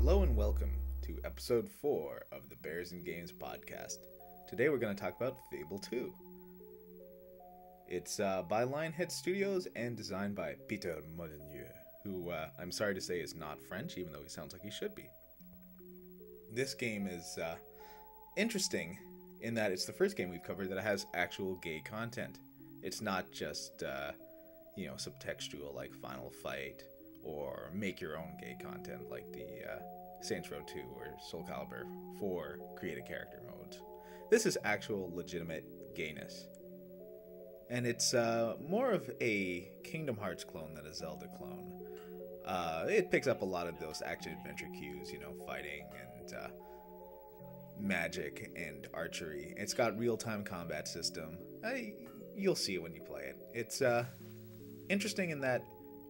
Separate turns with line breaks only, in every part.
Hello and welcome to episode 4 of the Bears and Games podcast. Today we're going to talk about Fable 2. It's by Lionhead Studios and designed by Peter Molyneux, who I'm sorry to say is not French, even though he sounds like he should be. This game is interesting in that it's the first game we've covered that has actual gay content. It's not just, subtextual like Final Fight or make your own gay content like the Saints Row 2 or Soul Calibur 4 create a character modes. This is actual legitimate gayness. And it's more of a Kingdom Hearts clone than a Zelda clone. It picks up a lot of those action-adventure cues, fighting and magic and archery. It's got real-time combat system. You'll see it when you play it. It's interesting in that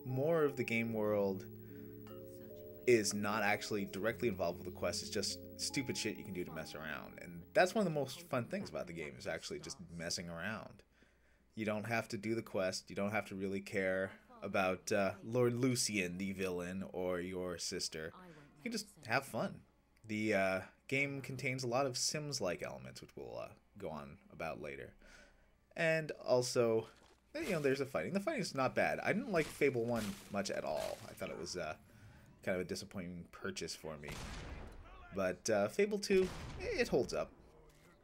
more of the game world is not actually directly involved with the quest. It's just stupid shit you can do to mess around. And that's one of the most fun things about the game, is actually just messing around. You don't have to do the quest. You don't have to really care about Lord Lucian, the villain, or your sister. You can just have fun. The game contains a lot of Sims-like elements, which we'll go on about later. And also, there's the fighting. The fighting is not bad. I didn't like Fable 1 much at all. I thought it was kind of a disappointing purchase for me. But Fable 2, it holds up.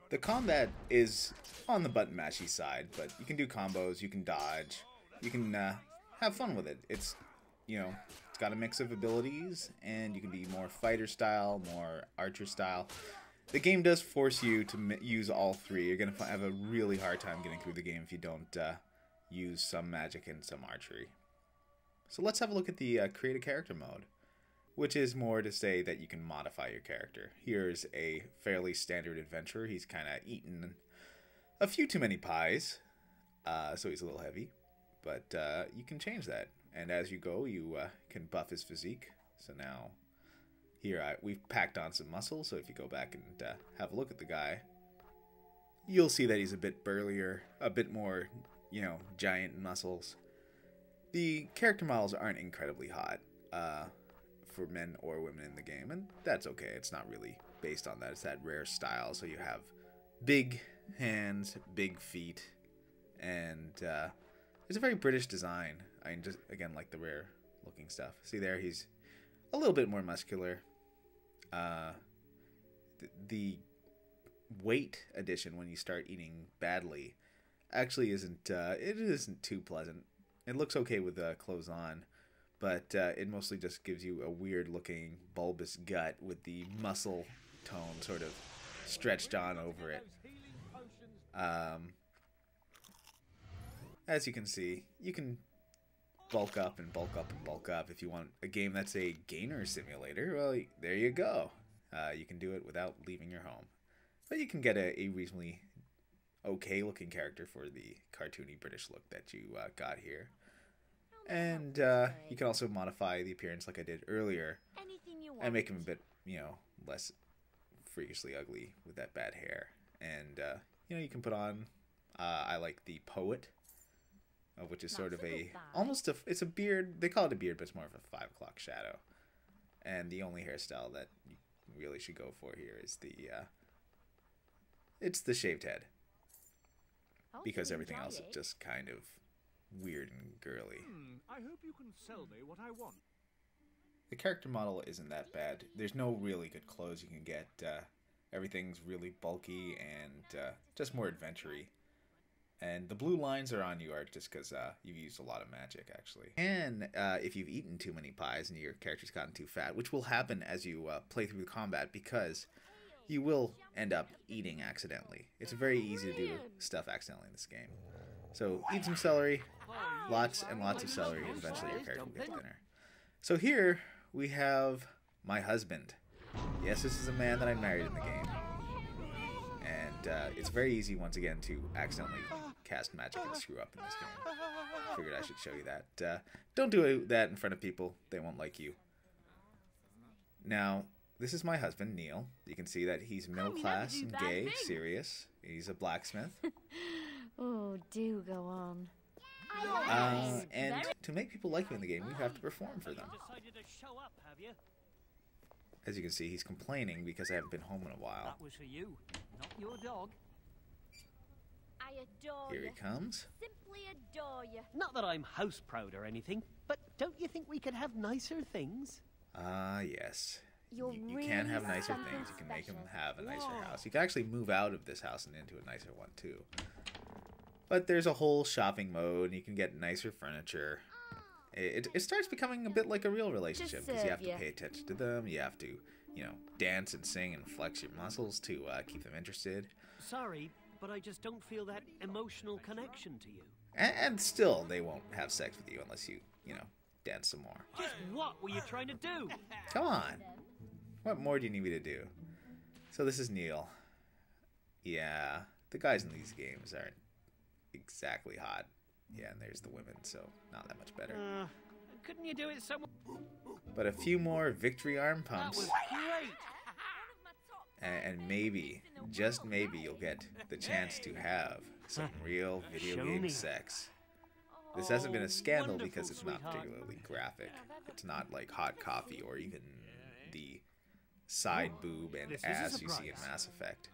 The combat is on the button mashy side, but you can do combos, you can dodge, you can have fun with it. It's got a mix of abilities, and you can be more fighter style, more archer style. The game does force you to use all three. You're going to have a really hard time getting through the game if you don't use some magic and some archery. So let's have a look at the create a character mode, which is more to say that you can modify your character. Here's a fairly standard adventurer. He's kind of eaten a few too many pies, so he's a little heavy, but you can change that. And as you go, you can buff his physique. So now here we've packed on some muscle, so if you go back and have a look at the guy, you'll see that he's a bit burlier, a bit more, giant muscles. The character models aren't incredibly hot for men or women in the game, and that's okay. It's not really based on that. It's that rare style, so you have big hands, big feet, and it's a very British design. I just, again, like the rare looking stuff. See there, he's a little bit more muscular. The weight addition when you start eating badly actually isn't too pleasant. It looks okay with clothes on, but it mostly just gives you a weird looking bulbous gut with the muscle tone sort of stretched on over it. As you can see, you can bulk up and bulk up and bulk up. If you want a game that's a gainer simulator, well, there you go. You can do it without leaving your home. But you can get a reasonably okay looking character for the cartoony British look that you got here. And you can also modify the appearance like I did earlier and make him a bit, less freakishly ugly with that bad hair. And, you can put on, I like the Poet, which is sort of it's a beard. They call it a beard, but it's more of a 5 o'clock shadow. And the only hairstyle that you really should go for here is it's the shaved head. Because everything else is just kind of weird and girly.
I hope you can sell me what I want.
The character model isn't that bad. There's no really good clothes you can get. Everything's really bulky and just more adventure-y. And the blue lines are on you are just because you've used a lot of magic, actually. And if you've eaten too many pies and your character's gotten too fat, which will happen as you play through the combat, because you will end up eating accidentally. It's very easy to do stuff accidentally in this game. So eat some celery, lots and lots of celery, and eventually your character will get thinner. So here we have my husband. Yes, this is a man that I married in the game. And it's very easy, once again, to accidentally cast magic and screw up in this game. Figured I should show you that. Don't do that in front of people. They won't like you. Now, this is my husband, Neil. You can see that he's middle class and gay, serious. He's a blacksmith.
Oh, do go on.
And to make people like you in the game, you have to perform for them. As you can see, he's complaining because I haven't been home in a while.
That was for you, not your dog.
I adore
Here
you.
he comes.
Simply adore you.
Not that I'm house proud or anything, but don't you think we could have nicer things?
Ah, yes.
You're
You
really
can have nicer
something
things. You can make him
special.
have a nicer
Whoa.
house. You can actually move out of this house and into a nicer one, too. But there's a whole shopping mode. You can get nicer furniture. It starts becoming a bit like a real relationship because you have to
serve
pay attention to them. You have to, dance and sing and flex your muscles to keep them interested.
Sorry, but I just don't feel that emotional connection to you.
And still, they won't have sex with you unless you, dance some more.
Just what were you trying to do?
Come on. What more do you need me to do? So this is Neil. Yeah, the guys in these games aren't exactly hot. Yeah, and there's the women, so not that much better.
Couldn't you do it somewhere?
But a few more victory arm
That
pumps,
was great.
and maybe, just maybe, you'll get the chance to have some real video
Show
game
me.
sex. This hasn't been a scandal
wonderful,
because it's not
sweetheart.
particularly graphic. It's not like hot coffee or even the side boob and
This is a
ass you see in
surprise.
Mass Effect.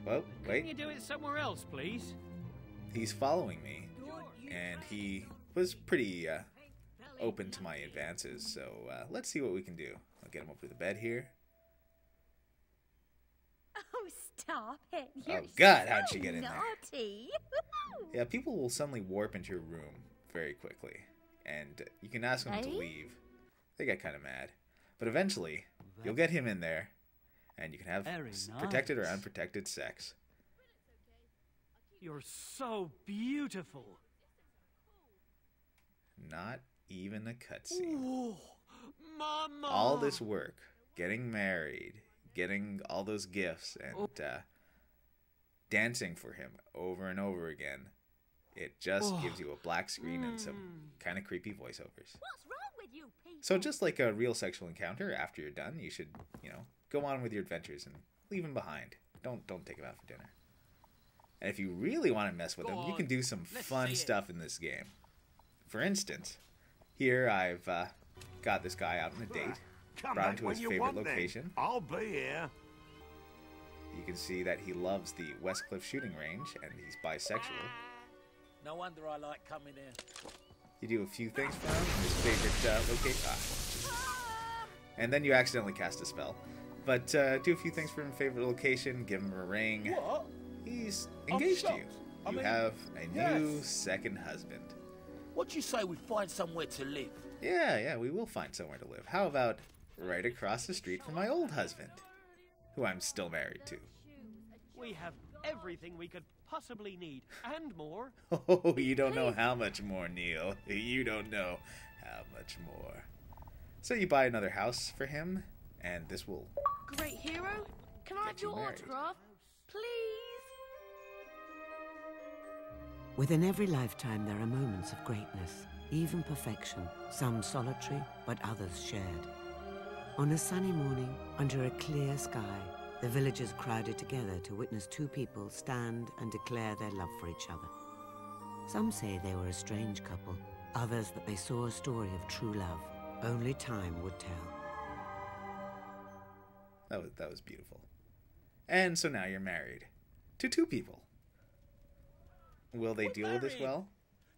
Couldn't
Wait.
you do it somewhere else, please?
He's following me, and he was pretty open to my advances, so let's see what we can do. I'll get him up to the bed here.
Oh, stop it. You're
God,
so
how'd she get in there?
naughty.
Yeah, people will suddenly warp into your room very quickly, and you can ask them to
Eh?
leave. They get kind of mad. But eventually, you'll get him in there, and you can have
Very
protected or
nice.
unprotected sex.
You're so beautiful.
Not even a cutscene.
Oh, Mama!
All this work, getting married, getting all those gifts, and dancing for him over and over again. It just gives you a black screen and some kind of creepy voiceovers.
What's wrong with you people?
So just like a real sexual encounter, after you're done, you should, go on with your adventures and leave him behind. Don't take him out for dinner. And if you really want to mess with him, you can do some fun stuff in this game. For instance, here I've got this guy out on a date,
Come
brought him
back
to
when
his
you
favorite
want, then.
location.
I'll be here.
You can see that he loves the Westcliff shooting range, and he's bisexual.
No wonder I like coming here.
You do a few things for him, his favorite location. And then you accidentally cast a spell. But do a few things for him, favorite location, give him a ring.
What?
He's
I'm
engaged to you.
shocked. I
You
mean,
have a new
yes.
second husband.
What do you say we find somewhere to live?
Yeah, we will find somewhere to live. How about right across the street from my old husband, who I'm still married to?
We have everything we could possibly need, and more.
Oh, you don't know how much more, Neil. You don't know how much more. So you buy another house for him, and this will...
Great hero, can I have
Get you
your
married.
autograph? Please?
Within every lifetime, there are moments of greatness, even perfection, some solitary, but others shared. On a sunny morning, under a clear sky, the villagers crowded together to witness two people stand and declare their love for each other. Some say they were a strange couple, others that they saw a story of true love. Only time would tell.
That was beautiful. And so now you're married. To two people. Will they
We're
deal with this
married.
well?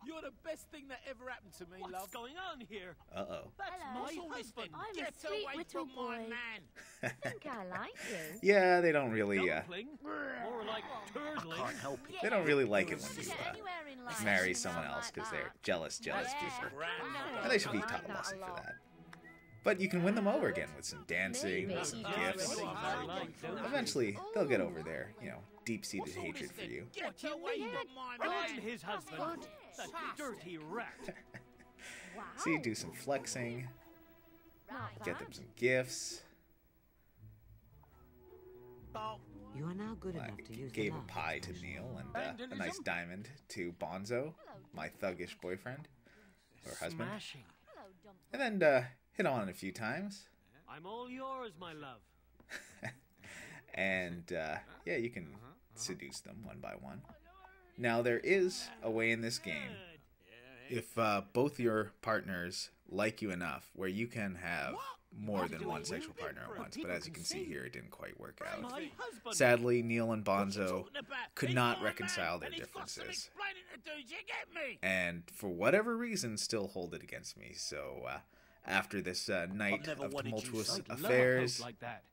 You're the best thing that ever happened to me,
What's
love.
going on here?
Uh-oh.
That's
Hello.
my husband.
I'm a
Get
sweet
away
little
from my
boy.
man.
I think I like you.
Yeah, they don't really,
Dumpling? More like turtling.
Can't help it.
they don't really like it when you,
Anywhere in life,
marry
you
someone
know,
else
like
because
that.
they're jealous people.
Grand.
And they should be
I
taught
like
a
that
lesson
a
for
lot.
that. But you can win them over again with some dancing,
Maybe.
with some
Yeah,
gifts.
you
I like, don't you?
Eventually, they'll get over their, deep-seated hatred for you.
Get
you
away
mean?
from my
And
man.
I'm his husband. That dirty rat.
Wow.
So you do some flexing,
Not
get them
bad.
some gifts.
Oh,
You are now good
I
enough to use the
gave a
love
pie to
expression.
Neil and a nice diamond to Bonzo, my thuggish boyfriend or husband.
Smashing.
Hello, Dumpling.
And then hit on a few times.
I'm all yours, my love.
And yeah, you can seduce them one by one. Now there is a way in this game if both your partners like you enough where you can have more than one sexual partner at once, but as you can see here, it didn't quite work out.
My husband.
Sadly, Neil and
What you
Bonzo
talking about?
could
He's
not
my
reconcile
man,
their
and he's got some
differences,
explaining to do, do you get me?
and for whatever reason, still hold it against me. So after this night
never
of
wanted you
tumultuous
so.
I'd love a
affairs,
coat like that.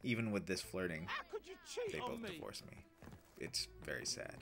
even with this flirting,
How could you cheat
they
on
both
me?
divorced me. It's very sad.